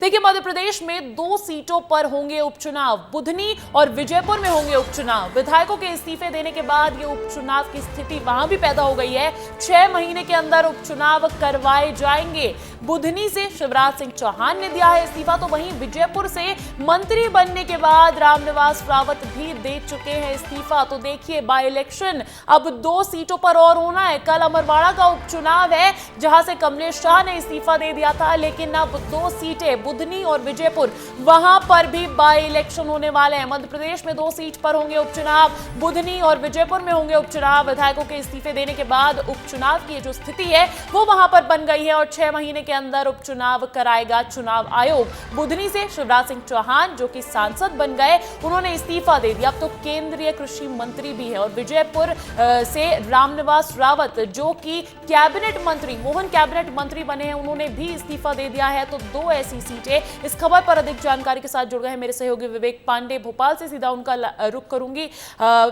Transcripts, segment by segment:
देखिए, मध्य प्रदेश में 2 सीटों पर होंगे उपचुनाव। बुधनी और विजयपुर में होंगे उपचुनाव। विधायकों के इस्तीफे देने के बाद ये उपचुनाव की स्थिति वहां भी पैदा हो गई है। 6 महीने के अंदर उपचुनाव करवाए जाएंगे। बुधनी से शिवराज सिंह चौहान ने दिया है इस्तीफा, तो वहीं विजयपुर से मंत्री बनने के बाद रामनिवास रावत भी दे चुके हैं इस्तीफा। तो देखिए, बाय इलेक्शन अब 2 सीटों पर और होना है। कल अमरवाड़ा का उपचुनाव है, जहां से कमलेश शाह ने इस्तीफा दे दिया था, लेकिन अब 2 सीटें बुधनी और विजयपुर, वहां पर भी बाय इलेक्शन होने वाले हैं। मध्य प्रदेश में 2 सीट पर होंगे उपचुनाव, बुधनी और विजयपुर में होंगे उपचुनाव। विधायकों के इस्तीफे देने के बाद उपचुनाव की जो स्थिति है वो वहां पर बन गई है और 6 महीने के अंदर उपचुनाव कराएगा चुनाव आयोग। बुधनी से शिवराज सिंह चौहान, जो कि सांसद बन गए, उन्होंने इस्तीफा दे दिया, अब तो केंद्रीय कृषि मंत्री भी है। और विजयपुर से रामनिवास रावत, जो कि कैबिनेट मंत्री, मोहन कैबिनेट मंत्री बने हैं, उन्होंने भी इस्तीफा दे दिया है। तो 2 ऐसी सीटें। इस खबर पर अधिक जानकारी के साथ जुड़ गए हैं मेरे सहयोगी विवेक पांडे, भोपाल से सीधा उनका रुख करूंगी।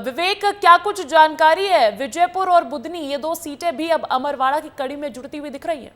विवेक, क्या कुछ जानकारी है? विजयपुर और बुधनी, ये 2 सीटें भी अब अमरवाड़ा की कड़ी में जुड़ती हुई दिख रही है।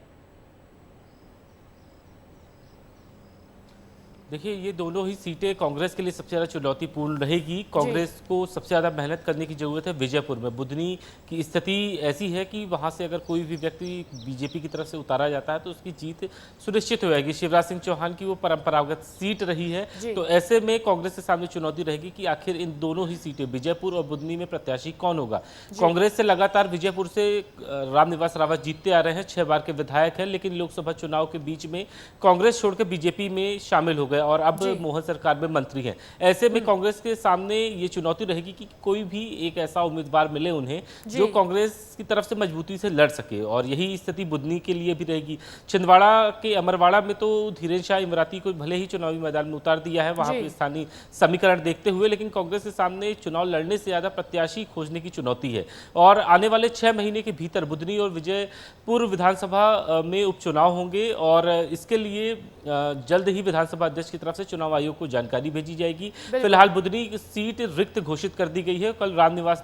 देखिए, ये दोनों ही सीटें कांग्रेस के लिए सबसे ज़्यादा चुनौतीपूर्ण रहेगी। कांग्रेस को सबसे ज़्यादा मेहनत करने की ज़रूरत है विजयपुर में। बुधनी की स्थिति ऐसी है कि वहाँ से अगर कोई भी व्यक्ति बीजेपी की तरफ से उतारा जाता है तो उसकी जीत सुनिश्चित हो जाएगी। शिवराज सिंह चौहान की वो परंपरागत सीट रही है, तो ऐसे में कांग्रेस के सामने चुनौती रहेगी कि आखिर इन दोनों ही सीटें विजयपुर और बुधनी में प्रत्याशी कौन होगा। कांग्रेस से लगातार विजयपुर से रामनिवास रावत जीतते आ रहे हैं, 6 बार के विधायक हैं, लेकिन लोकसभा चुनाव के बीच में कांग्रेस छोड़कर बीजेपी में शामिल हो गए और अब मोहन सरकार में मंत्री हैं। ऐसे में कांग्रेस के सामने ये चुनौती रहेगी कि कोई भी एक ऐसा उम्मीदवार मिले उन्हें जो कांग्रेस की तरफ से मजबूती से लड़ सके, और यही स्थिति बुधनी के लिए भी रहेगी। छिंदवाड़ा के अमरवाड़ा में तो धीरेन्द्र शाह इमराती को भले ही चुनावी मैदान में उतार दिया है वहां पे स्थानीय समीकरण देखते हुए, लेकिन कांग्रेस के सामने चुनाव लड़ने से ज्यादा प्रत्याशी खोजने की चुनौती है। और आने वाले 6 महीने के भीतर बुधनी और विजयपुर विधानसभा में उपचुनाव होंगे और इसके लिए जल्द ही विधानसभा अध्यक्ष की तरफ से चुनाव आयोग को जानकारी भेजी जाएगी। फिलहाल बुधनी सीट रिक्त घोषित कर दी गई है। कल रामनिवास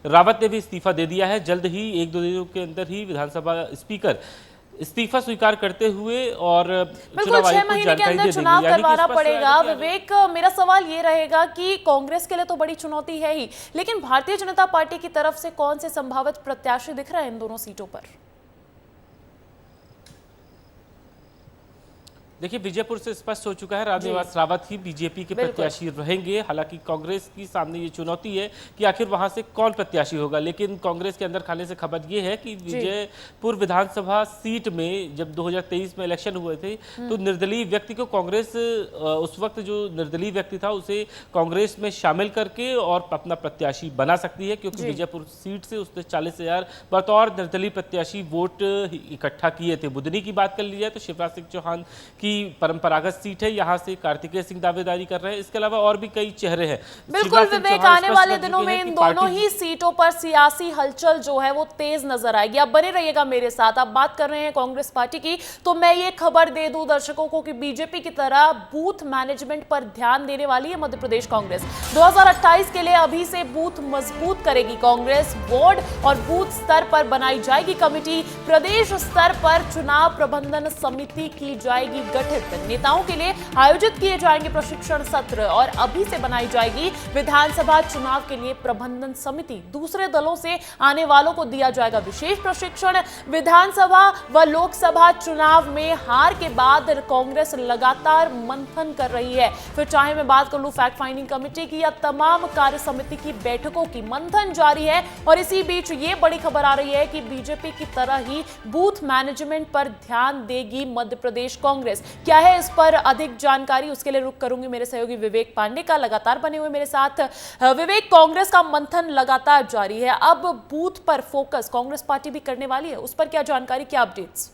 रावत ने भी इस्तीफा दे दिया है। जल्द ही 1-2 दिनों के अंदर ही विधानसभा स्पीकर इस्तीफा स्वीकार करते हुए और बिल्कुल 6 महीने के अंदर चुनाव करवाना पड़ेगा। विवेक, मेरा सवाल ये रहेगा कि कांग्रेस के लिए तो बड़ी चुनौती है ही, लेकिन भारतीय जनता पार्टी की तरफ से कौन से संभावित प्रत्याशी दिख रहे हैं इन दोनों सीटों पर? देखिए, विजयपुर से स्पष्ट हो चुका है रामनिवास रावत ही बीजेपी के प्रत्याशी रहेंगे। हालांकि कांग्रेस की सामने ये चुनौती है कि आखिर वहां से कौन प्रत्याशी होगा, लेकिन कांग्रेस के अंदर खाने से खबर ये है कि विजयपुर विधानसभा सीट में जब 2023 में इलेक्शन हुए थे तो निर्दलीय व्यक्ति को कांग्रेस, उस वक्त जो निर्दलीय व्यक्ति था उसे कांग्रेस में शामिल करके और अपना प्रत्याशी बना सकती है, क्योंकि विजयपुर सीट से उसने 40,000 बतौर निर्दलीय प्रत्याशी वोट इकट्ठा किए थे। बुधनी की बात कर ली जाए तो शिवराज सिंह चौहान की परंपरागत सीट है, यहां से कार्तिकेय सिंह दावेदारी कर रहे हैं। इसके अलावा और भी कई चेहरे हैं। बिल्कुल विवेक, आने वाले दिनों में इन दोनों ही सीटों पर सियासी हलचल जो है वो तेज नजर आएगी। आप बने रहिएगा मेरे साथ। आप बात कर रहे हैं कांग्रेस पार्टी की, तो मैं ये खबर दे दूं दर्शकों को कि बीजेपी की तरह बूथ मैनेजमेंट पर ध्यान देने वाली है मध्य प्रदेश कांग्रेस। 2028 के लिए अभी से बूथ मजबूत करेगी कांग्रेस। बोर्ड और बूथ स्तर पर बनाई जाएगी कमेटी। प्रदेश स्तर पर चुनाव प्रबंधन समिति की जाएगी गठित। नेताओं के लिए आयोजित किए जाएंगे प्रशिक्षण सत्र और अभी से बनाई जाएगी विधानसभा चुनाव के लिए प्रबंधन समिति। दूसरे दलों से आने वालों को दिया जाएगा विशेष प्रशिक्षण। विधानसभा व लोकसभा चुनाव में हार के बाद कांग्रेस लगातार मंथन कर रही है। फिर चाहे मैं बात कर लूं फैक्ट फाइंडिंग कमेटी की या तमाम कार्य समिति की बैठकों की, मंथन जारी है। और इसी बीच ये बड़ी खबर आ रही है कि बीजेपी की तरह ही बूथ मैनेजमेंट पर ध्यान देगी मध्य प्रदेश कांग्रेस। क्या है इस पर अधिक जानकारी, उसके लिए रुख करूंगी मेरे सहयोगी विवेक पांडे का। लगातार बने हुए मेरे साथ। विवेक, कांग्रेस का मंथन लगातार जारी है, अब बूथ पर फोकस कांग्रेस पार्टी भी करने वाली है, उस पर क्या जानकारी, क्या अपडेट्स?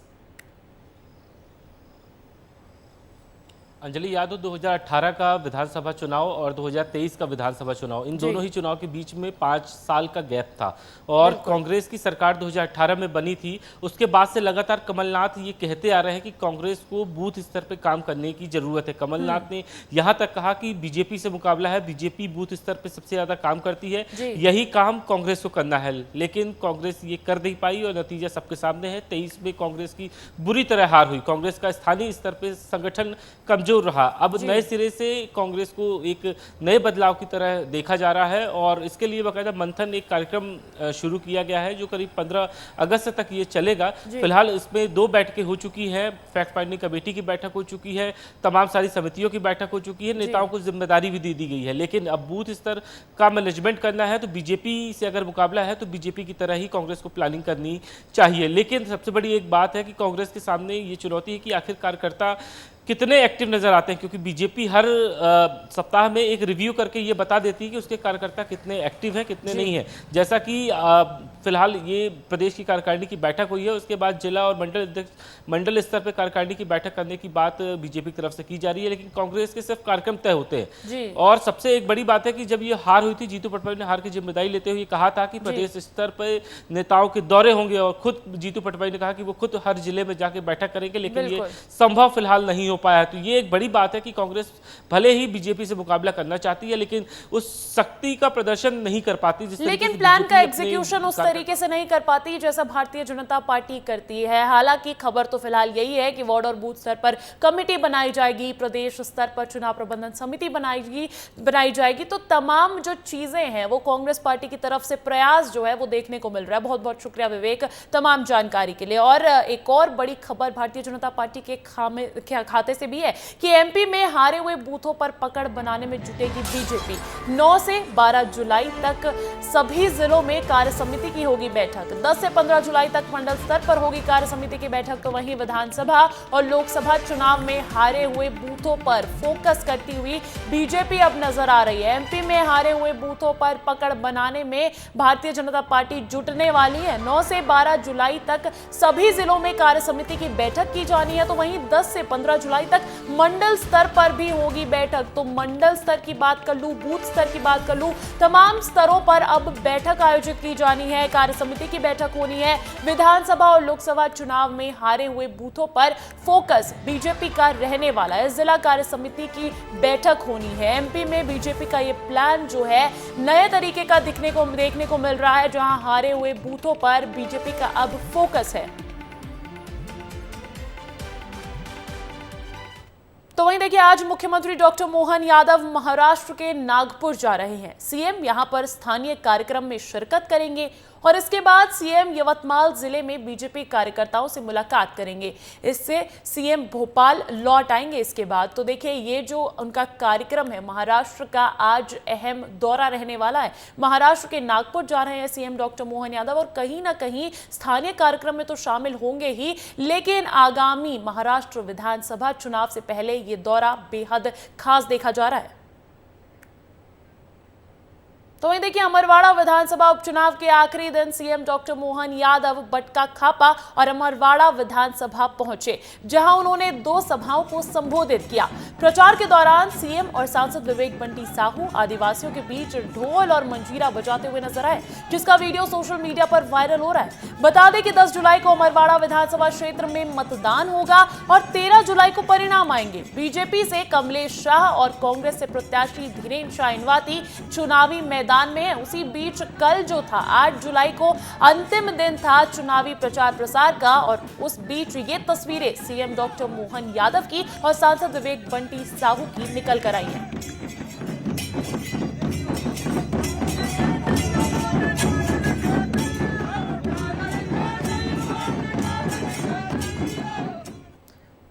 अंजलि यादव 2018 का विधानसभा चुनाव और 2023 का विधानसभा चुनाव, इन दोनों ही चुनाव के बीच में 5 साल का गैप था और कांग्रेस की सरकार 2018 में बनी थी। उसके बाद से लगातार कमलनाथ ये कहते आ रहे हैं कि कांग्रेस को बूथ स्तर पर काम करने की जरूरत है। कमलनाथ ने यहां तक कहा कि बीजेपी से मुकाबला है, बीजेपी बूथ स्तर पर सबसे ज्यादा काम करती है, यही काम कांग्रेस को करना है। लेकिन कांग्रेस ये कर नहीं पाई और नतीजा सबके सामने है। 23 में कांग्रेस की बुरी तरह हार हुई। कांग्रेस का स्थानीय स्तर पर संगठन कमजोर रहा। अब नए सिरे से कांग्रेस को एक नए बदलाव की तरह देखा जा रहा है और इसके लिए बाकायदा मंथन, एक कार्यक्रम शुरू किया गया है जो करीब 15 अगस्त तक ये चलेगा। फिलहाल इसमें 2 बैठकें हो चुकी हैं, फैक्ट फाइंडिंग कमेटी की बैठक हो चुकी है, तमाम सारी समितियों की बैठक हो चुकी है, नेताओं को जिम्मेदारी भी दे दी गई है। लेकिन अब बूथ स्तर का मैनेजमेंट करना है तो बीजेपी से अगर मुकाबला है तो बीजेपी की तरह ही कांग्रेस को प्लानिंग करनी चाहिए। लेकिन सबसे बड़ी एक बात है कि कांग्रेस के सामने ये चुनौती है कि आखिर कार्यकर्ता कितने एक्टिव नजर आते हैं, क्योंकि बीजेपी हर सप्ताह में एक रिव्यू करके ये बता देती है कि उसके कार्यकर्ता कितने एक्टिव हैं, कितने नहीं हैं। जैसा कि फिलहाल ये प्रदेश की कार्यकारिणी की बैठक हुई है, उसके बाद जिला और मंडल स्तर पर कार्यकारिणी की बैठक करने की बात बीजेपी की तरफ से की जा रही है, लेकिन कांग्रेस के सिर्फ कार्यक्रम तय होते हैं। और सबसे एक बड़ी बात है कि जब ये हार हुई थी, जीतू पटवारी ने हार की जिम्मेदारी लेते हुए कहा था कि प्रदेश स्तर पर नेताओं के दौरे होंगे और खुद जीतू पटवारी ने कहा कि वो खुद हर जिले में जाके बैठक करेंगे, लेकिन ये संभव फिलहाल नहीं पाया है। तो ये एक बड़ी बात है कि कांग्रेस भले ही बीजेपी से मुकाबला करना चाहती है, लेकिन उस शक्ति का प्रदर्शन नहीं कर पाती, लेकिन प्लान का एग्जीक्यूशन उस तरीके से नहीं कर पाती जैसा भारतीय जनता पार्टी करती है। हालांकि खबर तो फिलहाल यही है कि वार्ड और बूथ स्तर पर कमेटी बनाई जाएगी, प्रदेश स्तर पर चुनाव प्रबंधन समिति बनाई जाएगी। तो तमाम जो चीजें हैं वो कांग्रेस पार्टी की तरफ से प्रयास जो है वो देखने को मिल रहा है। बहुत बहुत शुक्रिया विवेक तमाम जानकारी के लिए। और एक और बड़ी खबर भारतीय जनता पार्टी के खाते से भी है कि एमपी में हारे हुए बूथों पर पकड़ बनाने में जुटेगी बीजेपी। 9 से 12 जुलाई तक सभी जिलों में कार्य समिति की होगी बैठक। 10 से 15 जुलाई तक मंडल स्तर पर होगी कार्य समिति की बैठक। तो वहीं विधानसभा और लोकसभा चुनाव में हारे हुए बूथों पर फोकस करती हुई बीजेपी अब नजर आ रही है। एमपी में हारे हुए बूथों पर पकड़ बनाने में भारतीय जनता पार्टी जुटने वाली है। 9 से 12 जुलाई तक सभी जिलों में कार्य समिति की बैठक की जानी है। तो वहीं 10 से 15 जुलाई तक मंडल स्तर पर भी होगी बैठक। तो मंडल स्तर की बात कर लूं, बूथ स्तर की बात कर लूं, तमाम स्तरों पर अब बैठक आयोजित की जानी है, कार्य समिति की बैठक होनी है। विधानसभा और लोकसभा चुनाव में हारे हुए बूथों पर फोकस बीजेपी का रहने वाला है। जिला कार्य समिति की बैठक होनी है। एमपी में बीजेपी का ये प्लान जो है नए तरीके का देखने को मिल रहा है, जहां हारे हुए बूथों पर बीजेपी का अब फोकस है। तो वहीं देखिए, आज मुख्यमंत्री डॉक्टर मोहन यादव महाराष्ट्र के नागपुर जा रहे हैं। सीएम यहां पर स्थानीय कार्यक्रम में शिरकत करेंगे और इसके बाद सीएम यवतमाल जिले में बीजेपी कार्यकर्ताओं से मुलाकात करेंगे। इससे सीएम भोपाल लौट आएंगे इसके बाद। तो देखिए, ये जो उनका कार्यक्रम है, महाराष्ट्र का आज अहम दौरा रहने वाला है। महाराष्ट्र के नागपुर जा रहे हैं सीएम डॉक्टर मोहन यादव और कहीं ना कहीं स्थानीय कार्यक्रम में तो शामिल होंगे ही, लेकिन आगामी महाराष्ट्र विधानसभा चुनाव से पहले ये दौरा बेहद खास देखा जा रहा है। तो वहीं देखिए, अमरवाड़ा विधानसभा उपचुनाव के आखिरी दिन सीएम डॉक्टर मोहन यादव बटका खापा और अमरवाड़ा विधानसभा पहुंचे, जहां उन्होंने 2 सभाओं को संबोधित किया। प्रचार के दौरान सीएम और सांसद विवेक बंटी साहू आदिवासियों के बीच ढोल और मंजीरा बजाते हुए नजर आए, जिसका वीडियो सोशल मीडिया पर वायरल हो रहा है। बता दें कि 10 जुलाई को अमरवाड़ा विधानसभा क्षेत्र में मतदान होगा और 13 जुलाई को परिणाम आएंगे। बीजेपी से कमलेश शाह और कांग्रेस से प्रत्याशी धीरेन्द्र शाइनवाती चुनावी मैदान में है। उसी बीच कल जो था 8 जुलाई को अंतिम दिन था चुनावी प्रचार प्रसार का और उस बीच ये तस्वीरें सीएम डॉक्टर मोहन यादव की और सांसद विवेक बंटी साहू की निकल कर आई हैं।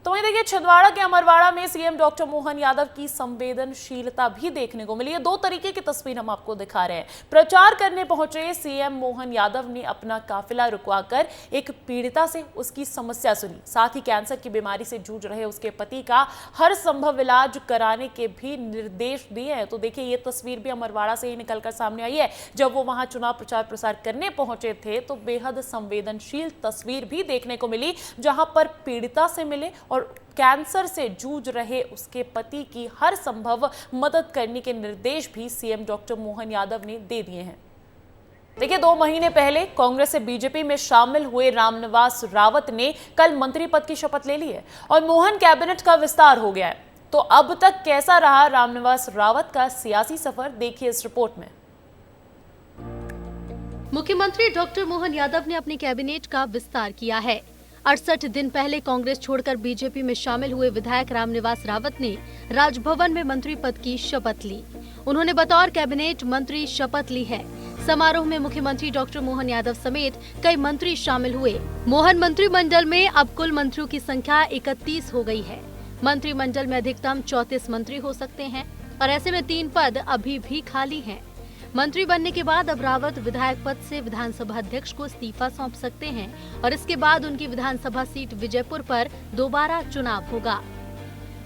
तो वहीं देखिए, छिंदवाड़ा के अमरवाड़ा में सीएम डॉक्टर मोहन यादव की संवेदनशीलता भी देखने को मिली है। 2 तरीके की तस्वीर हम आपको दिखा रहे हैं। प्रचार करने पहुंचे सीएम मोहन यादव ने अपना काफिला रुकवाकर एक पीड़िता से उसकी समस्या सुनी, साथ ही कैंसर की बीमारी से जूझ रहे उसके पति का हर संभव इलाज कराने के भी निर्देश दिए हैं। तो देखिए, ये तस्वीर भी अमरवाड़ा से ही निकलकर सामने आई है। जब वो वहां चुनाव प्रचार प्रसार करने पहुंचे थे तो बेहद संवेदनशील तस्वीर भी देखने को मिली, जहां पर पीड़िता से मिले और कैंसर से जूझ रहे उसके पति की हर संभव मदद करने के निर्देश भी सीएम डॉक्टर मोहन यादव ने दे दिए हैं। देखिए, 2 महीने पहले कांग्रेस से बीजेपी में शामिल हुए रामनिवास रावत ने कल मंत्री पद की शपथ ले ली है और मोहन कैबिनेट का विस्तार हो गया है। तो अब तक कैसा रहा रामनिवास रावत का सियासी सफर, देखिए इस रिपोर्ट में। मुख्यमंत्री डॉक्टर मोहन यादव ने अपने कैबिनेट का विस्तार किया है। 68 दिन पहले कांग्रेस छोड़कर बीजेपी में शामिल हुए विधायक रामनिवास रावत ने राजभवन में मंत्री पद की शपथ ली। उन्होंने बतौर कैबिनेट मंत्री शपथ ली है। समारोह में मुख्यमंत्री डॉक्टर मोहन यादव समेत कई मंत्री शामिल हुए। मोहन मंत्रिमंडल में अब कुल मंत्रियों की संख्या 31 हो गई है। मंत्रिमंडल में अधिकतम 34 मंत्री हो सकते हैं और ऐसे में 3 पद अभी भी खाली हैं। मंत्री बनने के बाद अब रावत विधायक पद से विधानसभा अध्यक्ष को इस्तीफा सौंप सकते हैं और इसके बाद उनकी विधानसभा सीट विजयपुर पर दोबारा चुनाव होगा।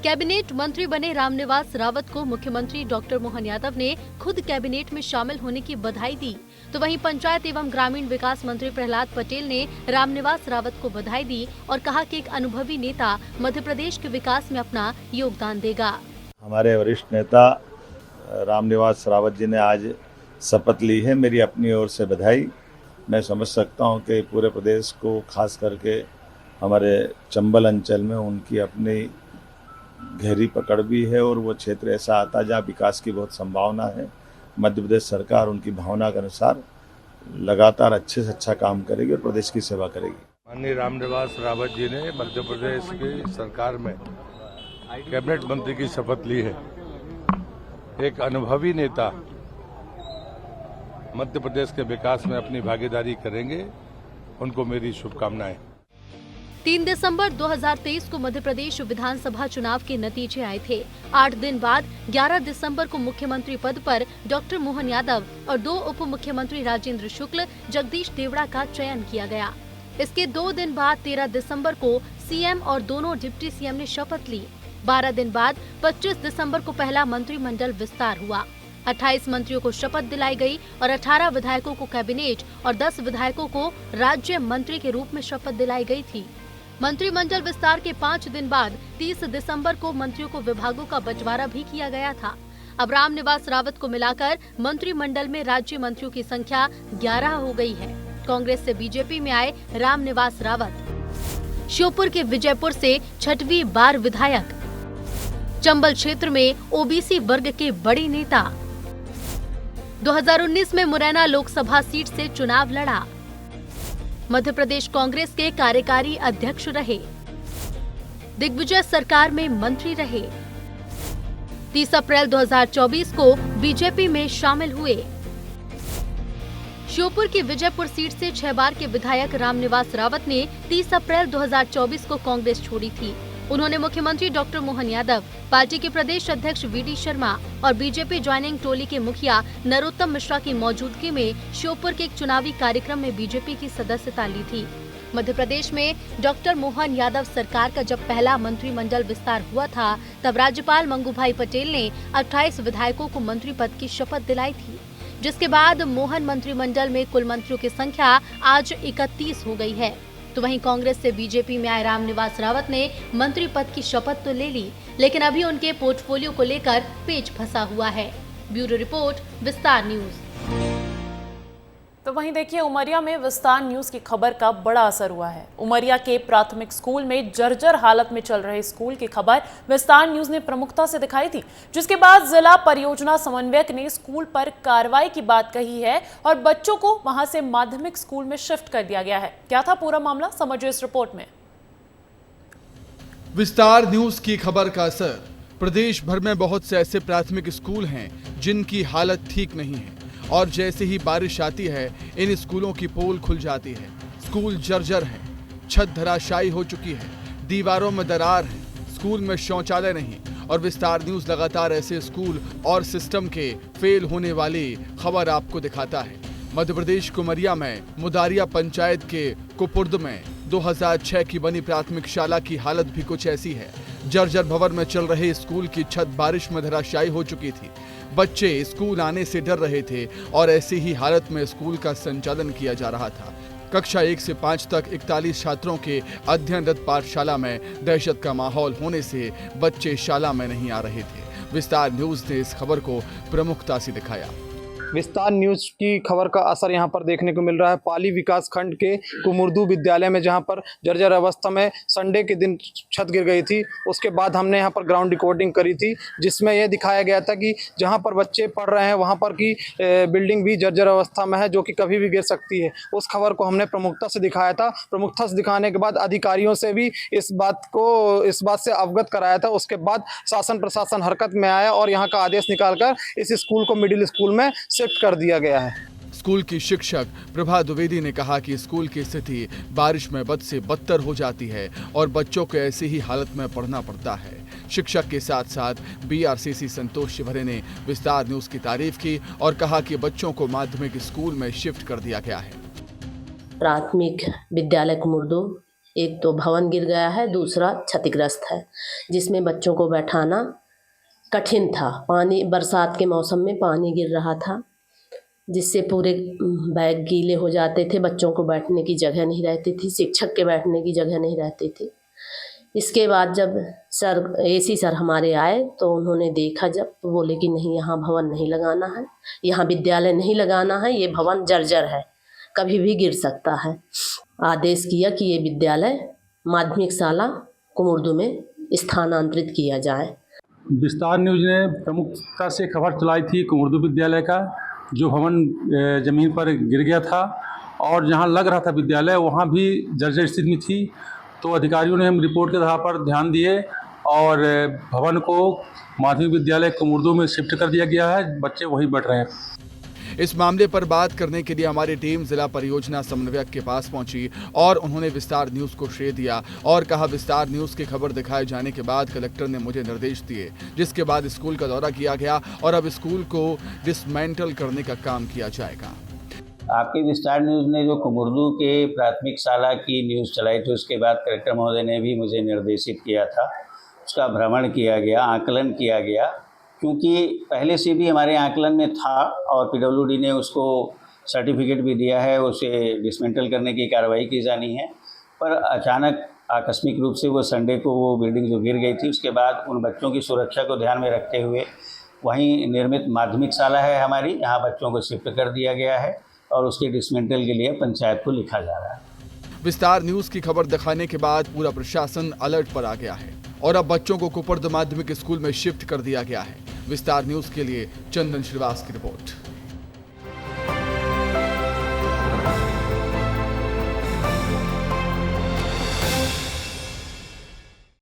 कैबिनेट मंत्री बने रामनिवास रावत को मुख्यमंत्री डॉक्टर मोहन यादव ने खुद कैबिनेट में शामिल होने की बधाई दी। तो वहीं पंचायत एवं ग्रामीण विकास मंत्री प्रहलाद पटेल ने रामनिवास रावत को बधाई दी और कहा कि एक अनुभवी नेता मध्य प्रदेश के विकास में अपना योगदान देगा। हमारे वरिष्ठ नेता रामनिवास रावत जी ने आज शपथ ली है। मेरी अपनी ओर से बधाई। मैं समझ सकता हूं कि पूरे प्रदेश को, खास करके हमारे चंबल अंचल में उनकी अपनी गहरी पकड़ भी है और वो क्षेत्र ऐसा आता है जहाँ विकास की बहुत संभावना है। मध्य प्रदेश सरकार उनकी भावना के अनुसार लगातार अच्छे से अच्छा काम करेगी और प्रदेश की सेवा करेगी। माननीय रामनिवास रावत जी ने मध्य प्रदेश की सरकार में कैबिनेट मंत्री की शपथ ली है। एक अनुभवी नेता मध्य प्रदेश के विकास में अपनी भागीदारी करेंगे, उनको मेरी शुभकामनाएं। 3 दिसंबर 2023 को मध्य प्रदेश विधानसभा चुनाव के नतीजे आए थे। 8 दिन बाद 11 दिसंबर को मुख्यमंत्री पद पर डॉक्टर मोहन यादव और 2 उप मुख्यमंत्री राजेंद्र शुक्ल, जगदीश देवड़ा का चयन किया गया। इसके 2 दिन बाद 13 दिसंबर को सीएम और दोनों डिप्टी सीएम ने शपथ ली। 12 दिन बाद 25 दिसंबर को पहला मंत्रिमंडल विस्तार हुआ। 28 मंत्रियों को शपथ दिलाई गई और 18 विधायकों को कैबिनेट और 10 विधायकों को राज्य मंत्री के रूप में शपथ दिलाई गई थी। मंत्रिमंडल विस्तार के 5 दिन बाद 30 दिसंबर को मंत्रियों को विभागों का बंटवारा भी किया गया था। अब रामनिवास रावत को मिलाकर मंत्रिमंडल में राज्य मंत्रियों की संख्या 11 हो गई है। कांग्रेस से बीजेपी में आए रामनिवास रावत श्योपुर के विजयपुर से 6वीं बार विधायक, चंबल क्षेत्र में ओबीसी वर्ग के बड़े नेता। 2019 में मुरैना लोकसभा सीट से चुनाव लड़ा। मध्य प्रदेश कांग्रेस के कार्यकारी अध्यक्ष रहे। दिग्विजय सरकार में मंत्री रहे। 30 अप्रैल 2024 को बीजेपी में शामिल हुए। श्योपुर की विजयपुर सीट से 6 बार के विधायक रामनिवास रावत ने 30 अप्रैल 2024 को कांग्रेस छोड़ी थी। उन्होंने मुख्यमंत्री डॉक्टर मोहन यादव, पार्टी के प्रदेश अध्यक्ष वीडी शर्मा और बीजेपी ज्वाइनिंग टोली के मुखिया नरोत्तम मिश्रा की मौजूदगी में श्योपुर के एक चुनावी कार्यक्रम में बीजेपी की सदस्यता ली थी। मध्य प्रदेश में डॉक्टर मोहन यादव सरकार का जब पहला मंत्रिमंडल विस्तार हुआ था, तब राज्यपाल मंगूभाई पटेल ने 28 विधायकों को मंत्री पद की शपथ दिलाई थी, जिसके बाद मोहन मंत्रिमंडल में कुल मंत्रियों की संख्या आज 31 हो गई है। तो वहीं कांग्रेस से बीजेपी में आए रामनिवास रावत ने मंत्री पद की शपथ तो ले ली, लेकिन अभी उनके पोर्टफोलियो को लेकर पेच फंसा हुआ है। ब्यूरो रिपोर्ट, विस्तार न्यूज। तो वहीं देखिए, उमरिया में विस्तार न्यूज की खबर का बड़ा असर हुआ है। उमरिया के प्राथमिक स्कूल में जर्जर हालत में चल रहे स्कूल की खबर विस्तार न्यूज ने प्रमुखता से दिखाई थी, जिसके बाद जिला परियोजना समन्वयक ने स्कूल पर कार्रवाई की बात कही है और बच्चों को वहां से माध्यमिक स्कूल में शिफ्ट कर दिया गया है। क्या था पूरा मामला, समझिए इस रिपोर्ट में। विस्तार न्यूज की खबर का असर। प्रदेश भर में बहुत से ऐसे प्राथमिक स्कूल हैं जिनकी हालत ठीक नहीं है और जैसे ही बारिश आती है इन स्कूलों की पोल खुल जाती है। स्कूल जर्जर है, छत धराशायी हो चुकी है, दीवारों में दरार है, स्कूल में शौचालय नहीं। और विस्तार न्यूज लगातार ऐसे स्कूल और सिस्टम के फेल होने वाली खबर आपको दिखाता है। मध्य प्रदेश के उमरिया में मुदारिया पंचायत के कुपुर्द में 2006 की बनी प्राथमिक शाला की हालत भी कुछ ऐसी है। जर्जर भवन में चल रहे स्कूल की छत बारिश में धराशायी हो चुकी थी। बच्चे स्कूल आने से डर रहे थे और ऐसी ही हालत में स्कूल का संचालन किया जा रहा था। कक्षा 1 से 5 तक 41 छात्रों के अध्ययनरत पाठशाला में दहशत का माहौल होने से बच्चे शाला में नहीं आ रहे थे। विस्तार न्यूज ने इस खबर को प्रमुखता से दिखाया। विस्तार न्यूज की खबर का असर यहां पर देखने को मिल रहा है। पाली विकास खंड के कुमुर्दू विद्यालय में जहां पर जर्जर अवस्था में संडे के दिन छत गिर गई थी, उसके बाद हमने यहां पर ग्राउंड रिकॉर्डिंग करी थी, जिसमें यह दिखाया गया था कि जहां पर बच्चे पढ़ रहे हैं वहां पर की बिल्डिंग भी जर्जर अवस्था में है, जो कि कभी भी गिर सकती है। उस खबर को हमने प्रमुखता से दिखाया था। प्रमुखता से दिखाने के बाद अधिकारियों से भी इस बात से अवगत कराया था। उसके बाद शासन प्रशासन हरकत में आया और यहाँ का आदेश निकालकर इस स्कूल को मिडिल स्कूल में शिफ्ट कर दिया गया है। स्कूल की शिक्षक प्रभा द्विवेदी ने कहा कि स्कूल की स्थिति बारिश में बद से बदतर हो जाती है और बच्चों को ऐसी ही हालत में पढ़ना पड़ता है। शिक्षक के साथ साथ बीआरसीसी संतोष शिवहरे ने विस्तार न्यूज की तारीफ की और कहा कि बच्चों को माध्यमिक स्कूल में शिफ्ट कर दिया गया है। प्राथमिक विद्यालय कुमुर्दू एक तो भवन गिर गया है, दूसरा क्षतिग्रस्त है, जिसमें बच्चों को बैठाना कठिन था। पानी बरसात के मौसम में पानी गिर रहा था, जिससे पूरे बैग गीले हो जाते थे। बच्चों को बैठने की जगह नहीं रहती थी, शिक्षक के बैठने की जगह नहीं रहती थी। इसके बाद जब एसी सर हमारे आए तो उन्होंने देखा, जब तो बोले कि नहीं, यहाँ भवन नहीं लगाना है, यहाँ विद्यालय नहीं लगाना है, ये भवन जर्जर है, कभी भी गिर सकता है। आदेश किया कि ये विद्यालय माध्यमिक शाला कुमुर्दू में स्थानांतरित किया जाए। विस्तार न्यूज ने प्रमुखता से खबर चलाई थी कुमुर्दू विद्यालय का, जो भवन ज़मीन पर गिर गया था और जहां लग रहा था विद्यालय वहां भी जर्जर स्थिति में थी। तो अधिकारियों ने हम रिपोर्ट के आधार पर ध्यान दिए और भवन को माध्यमिक विद्यालय कुमुर्दू में शिफ्ट कर दिया गया है। बच्चे वहीं बैठ रहे हैं। इस मामले पर बात करने के लिए हमारी टीम जिला परियोजना समन्वयक के पास पहुंची और उन्होंने विस्तार न्यूज को श्रेय दिया और कहा, विस्तार न्यूज की खबर दिखाए जाने के बाद कलेक्टर ने मुझे निर्देश दिए, जिसके बाद स्कूल का दौरा किया गया और अब स्कूल को डिसमेंटल करने का काम किया जाएगा। आपकी विस्तार न्यूज ने जो कुमुर्दू के प्राथमिक शाला की न्यूज़ चलाई थी, उसके बाद कलेक्टर महोदय ने भी मुझे निर्देशित किया था। उसका भ्रमण किया गया, आकलन किया गया, क्योंकि पहले से भी हमारे आकलन में था और पीडब्ल्यूडी ने उसको सर्टिफिकेट भी दिया है, उसे डिसमेंटल करने की कार्रवाई की जानी है। पर अचानक आकस्मिक रूप से वो संडे को वो बिल्डिंग जो गिर गई थी, उसके बाद उन बच्चों की सुरक्षा को ध्यान में रखते हुए वहीं निर्मित माध्यमिक शाला है हमारी, यहाँ बच्चों को शिफ्ट कर दिया गया है और उसके डिसमेंटल के लिए पंचायत को लिखा जा रहा है। विस्तार न्यूज की खबर दिखाने के बाद पूरा प्रशासन अलर्ट पर आ गया है और अब बच्चों को कुपर्द माध्यमिक स्कूल में शिफ्ट कर दिया गया है। विस्तार न्यूज के लिए चंदन श्रीवास की रिपोर्ट।